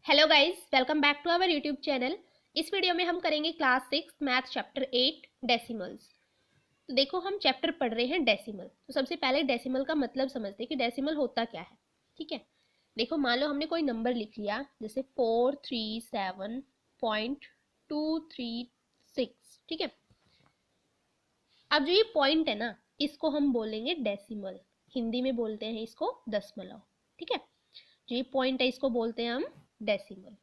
Hello guys, welcome back to our YouTube channel. इस video में हम करेंगे क्लास 6 मैथ चैप्टर 8 डेसिमल्स। तो देखो, हम चैप्टर पढ़ रहे हैं डेसिमल। तो सबसे पहले डेसिमल का मतलब समझते हैं कि डेसिमल होता क्या है। ठीक है, देखो मान लो हमने कोई नंबर लिख लिया, जैसे 437.236। ठीक है, अब जो ये पॉइंट है ना, इसको हम बोलेंगे डेसिमल। हिंदी में बोलते हैं इसको दशमलव। ठीक है, जो ये पॉइंट है इसको बोलते हैं हम डेसिमल।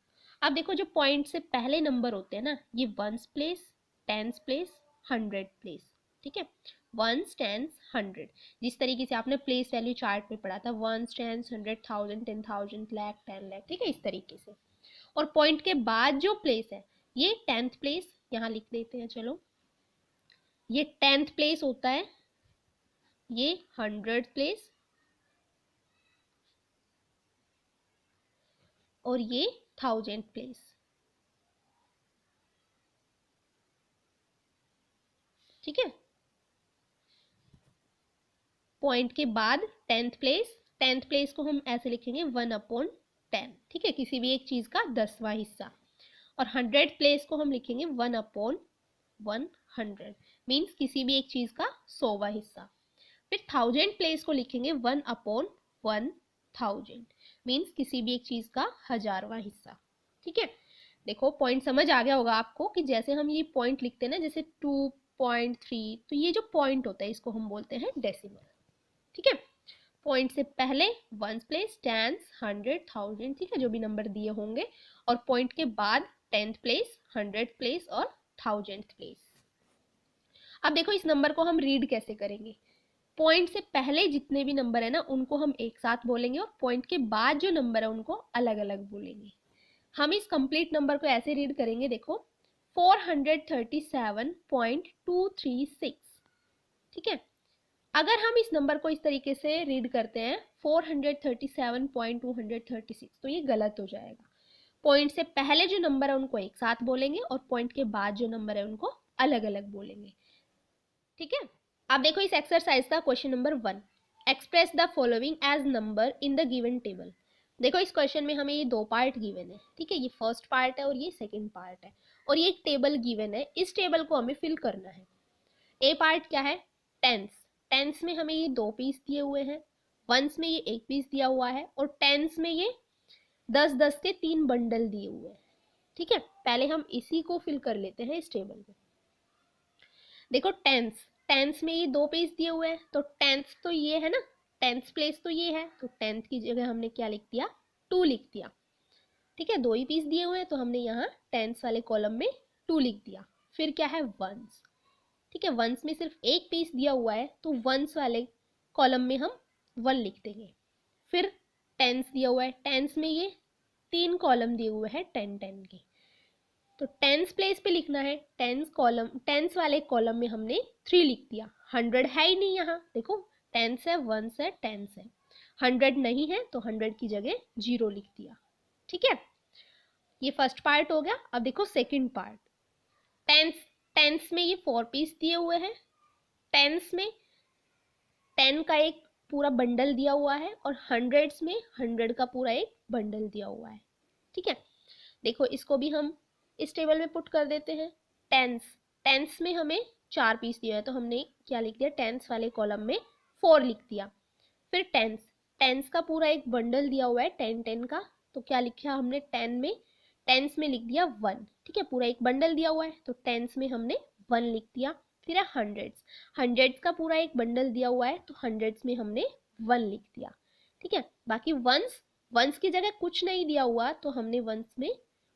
अब देखो, जो पॉइंट से पहले नंबर होते हैं ना, ये once place, tens place, hundred place. ठीक है, वंस, टेंस, हंड्रेड। जिस तरीके से आपने प्लेस वैल्यू चार्ट में पढ़ा था, ones, tens, hundred, thousand, 10,000, lakh, 10 lakh. ठीक है, इस तरीके से। और पॉइंट के बाद जो प्लेस है, ये टेंथ प्लेस, यहाँ लिख देते हैं। चलो, ये टेंथ प्लेस होता है, ये हंड्रेड प्लेस, और ये थाउजेंड प्लेस। ठीक है, पॉइंट के बाद टेंथ प्लेस को हम ऐसे लिखेंगे 1/10। ठीक है, किसी भी एक चीज का 10वां हिस्सा। और हंड्रेड प्लेस को हम लिखेंगे 1/100, मीन्स किसी भी एक चीज का 100वां हिस्सा। फिर थाउजेंड प्लेस को लिखेंगे 1/1000, मीन्स किसी भी एक चीज का 1000वां हिस्सा। ठीक है, देखो पॉइंट समझ आ गया होगा आपको कि जैसे हम ये पॉइंट लिखते हैं ना, जैसे 2.3, तो ये जो पॉइंट होता है इसको हम बोलते हैं डेसिमल। ठीक है, पॉइंट से पहले ones place, tens, hundred, thousand. ठीक है, जो भी नंबर दिए होंगे। और पॉइंट के बाद टेंथ प्लेस, हंड्रेड प्लेस और थाउजेंड प्लेस। अब देखो, इस नंबर को हम रीड कैसे करेंगे। पॉइंट से पहले जितने भी नंबर है ना, उनको हम एक साथ बोलेंगे, और पॉइंट के बाद जो नंबर है उनको अलग अलग बोलेंगे। हम इस कंप्लीट नंबर को ऐसे रीड करेंगे, देखो 437.236। ठीक है, अगर हम इस नंबर को इस तरीके से रीड करते हैं 437.236, तो ये गलत हो जाएगा। पॉइंट से पहले जो नंबर है उनको एक साथ बोलेंगे, और पॉइंट के बाद जो नंबर है उनको अलग अलग बोलेंगे। ठीक है, अब देखो इस एक्सरसाइज का question number 1, express the following as number in the given table. देखो, इस क्वेश्चन में हमें ये दो पार्ट गिवन है। ठीक है, ये फर्स्ट पार्ट है और ये सेकंड पार्ट है, और ये एक टेबल गिवन है। इस टेबल को हमें फिल करना है। ए पार्ट क्या है, टेंस। टेंस में हमें ये 2 पीस दिए हुए हैं, वंस में ये 1 पीस दिया हुआ है, और टेंस में ये 10-10 के 3 बंडल दिए हुए हैं। ठीक है, पहले हम इसी को फिल कर लेते हैं इस टेबल में। देखो, टेंस टेंस में ये 2 पीस दिए हुए हैं, तो टेंस तो ये है ना, टेंस प्लेस तो ये है, तो टेंथ की जगह हमने क्या लिख दिया, 2 लिख दिया। ठीक है, 2 ही पीस दिए हुए हैं, तो हमने यहाँ टेंस वाले कॉलम में 2 लिख दिया। फिर क्या है, वंस। ठीक है, वंस में सिर्फ 1 पीस दिया हुआ है, तो वंस वाले कॉलम में हम 1 लिख देंगे। फिर टेंस दिया हुआ है, टेंस में ये 3 कॉलम दिए हुए हैं 10-10 के, तो टेंस प्लेस पे लिखना है। टेंस वाले कॉलम में हमने 3 लिख दिया। 100 है ही नहीं यहाँ, देखो टेंस है, वंस है, टेंस है। 100 नहीं है, तो 100 की जगह 0 लिख दिया। ठीक है, ये फर्स्ट पार्ट हो गया। अब देखो सेकंड पार्ट। टेंस टेंस में ये 4 पीस दिए हुए हैं। टेंस में 10 का एक पूरा बंडल दिया हुआ है, और हंड्रेड्स में 100 का पूरा एक बंडल दिया हुआ है। ठीक है, देखो इसको भी हम इस टेबल में पुट कर देते हैं। टेंस टेंस में हमें 4 पीस दिया है, तो हमने क्या लिख दिया, टेंस वाले कॉलम में 4 लिख दिया। फिर टेंस टेंस का पूरा एक बंडल दिया हुआ है 10-10 का, तो क्या लिखा हमने, टेंस में लिख दिया 1। ठीक है, पूरा एक बंडल दिया हुआ है, तो टेंस में हमने 1 लिख दिया। फिर है हंड्रेड्स हंड्रेड्स का पूरा एक बंडल दिया हुआ है, तो हंड्रेड्स में हमने 1 लिख दिया। ठीक है, बाकी वंस वंस की जगह कुछ नहीं दिया हुआ, तो हमने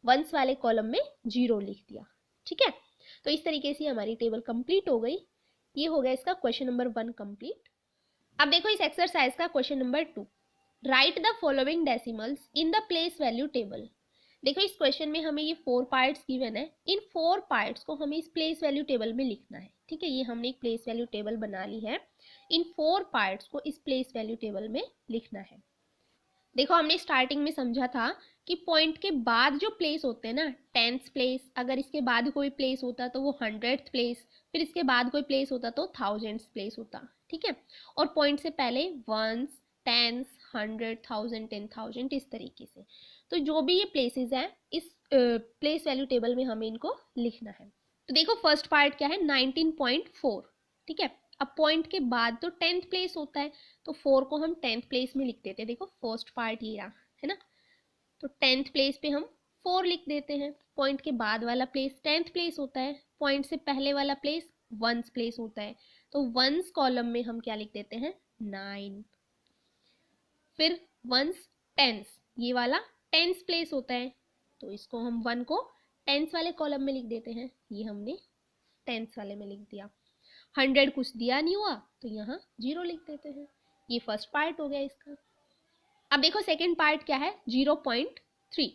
वंस वाले कॉलम में 0 लिख दिया। ठीक है, तो इस तरीके से हमारी टेबल कंप्लीट हो गई। ये हो गया इसका क्वेश्चन नंबर 1 कंप्लीट। अब देखो इस एक्सरसाइज का question number 2, right the following decimals in the place value table. देखो, इस क्वेश्चन में हमें ये 4 पार्ट्स गिवन है। इन 4 पार्ट्स को हमें इस प्लेस वैल्यू टेबल में लिखना है। ठीक है, ये हमने एक प्लेस वैल्यू टेबल बना ली है। इन 4 पार्ट्स को इस प्लेस वैल्यू टेबल में लिखना है। देखो, हमने स्टार्टिंग में समझा था कि पॉइंट के बाद जो प्लेस होते हैं ना, टेंथ प्लेस, अगर इसके बाद कोई प्लेस होता तो वो 100th प्लेस, फिर इसके बाद कोई प्लेस होता तो 1000th प्लेस होता। ठीक है, और पॉइंट से पहले वंस, टेंस, 100, 1000, 10,000 इस तरीके से। तो जो भी ये प्लेसेस हैं इस प्लेस वैल्यू टेबल में हमें इनको लिखना है। तो देखो फर्स्ट पार्ट क्या है 19.4, ठीक है। अब पॉइंट के बाद तो 10th प्लेस होता है, तो 4 को हम 10th प्लेस में लिख देते हैं। देखो फर्स्ट पार्ट ये रहा है ना, तो 10th प्लेस पे हम 4 लिख देते हैं। पॉइंट के बाद वाला प्लेस 10th प्लेस होता है, पॉइंट से पहले वाला प्लेस 1st प्लेस होता है, तो 1st कॉलम में हम क्या लिख देते हैं 9। फिर 1st 10th ये वाला 10th प्लेस होता है, तो इसको हम 1 को 10th वाले कॉलम में लिख देते हैं, ये हमने 10th वाले में लिख दिया। 100 कुछ दिया नहीं हुआ तो यहाँ 0 लिख देते हैं। ये फर्स्ट पार्ट हो गया इसका। अब देखो सेकंड पार्ट क्या है 0.3,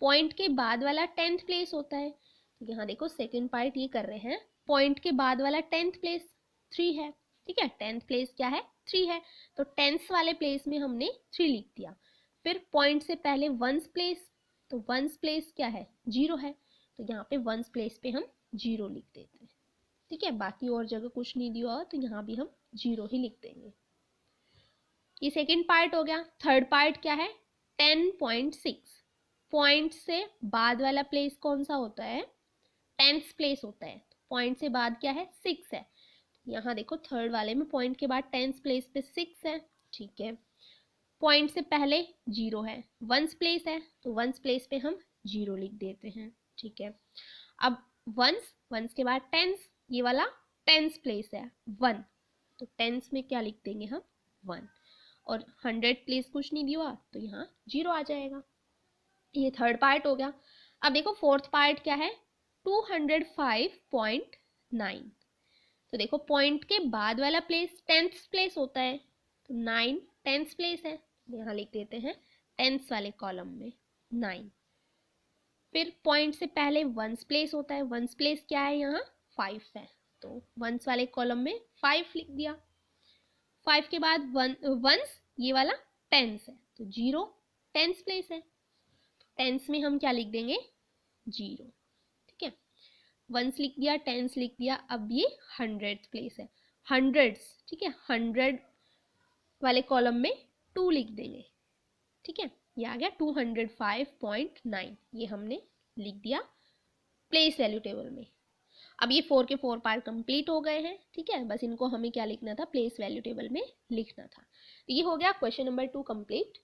पॉइंट के बाद वाला 10th प्लेस होता है, तो यहाँ देखो सेकंड पार्ट ये कर रहे हैं, पॉइंट के बाद वाला 10th प्लेस 3 है, ठीक है। 10th प्लेस क्या है 3 है, तो 10th वाले प्लेस में हमने 3 लिख दिया। फिर पॉइंट से पहले 1st प्लेस, तो 1st प्लेस क्या है 0 है, तो यहाँ पे 1st प्लेस पे हम 0 लिख देते हैं, ठीक है। बाकी और जगह कुछ नहीं दिया तो यहाँ भी हम 0 ही लिख देंगे। ये सेकंड पार्ट हो गया। थर्ड पार्ट क्या है 10.6, पॉइंट से बाद वाला प्लेस कौन सा होता है 10th प्लेस होता है, पॉइंट से बाद क्या है 6 है, यहाँ देखो थर्ड वाले में पॉइंट के बाद 10th प्लेस पे 6 है, ठीक है। पॉइंट से पहले 0 है, 1st प्लेस है, तो 1st प्लेस पे हम 0 लिख देते हैं, ठीक है। अब 1st के बाद 10th ये वाला 10th प्लेस है 1, तो 10th में क्या लिख देंगे हम 1, और 100 प्लेस कुछ नहीं दिया तो यहाँ 0 आ जाएगा। ये थर्ड पार्ट हो गया। अब देखो फोर्थ पार्ट क्या है 205.9, तो देखो पॉइंट के बाद वाला प्लेस 10th प्लेस होता है, तो 9 10th प्लेस है, यहाँ लिख देते हैं 10th वाले कॉलम में 9। फिर पॉइंट से पहले 1st प्लेस होता है, 1st प्लेस क्या है यहाँ 5 है, तो 1st वाले कॉलम में 5 लिख दिया। 5 के बाद 1st ये वाला 10th है, तो 0 10th प्लेस है, 10th में हम क्या लिख देंगे 0, ठीक है। 1st लिख दिया 10th लिख दिया। अब ये 100th प्लेस है, 100s, ठीक है। 100 वाले कॉलम में 2 लिख देंगे, ठीक है। ये आ गया 205.9, ये हमने लिख दिया प्लेस वैल्यू टेबल में। अब ये 4 के 4 पार्ट कंप्लीट हो गए हैं, ठीक है। बस इनको हमें क्या लिखना था प्लेस वैल्यू टेबल में लिखना था। तो ये हो गया क्वेश्चन नंबर 2 कंप्लीट।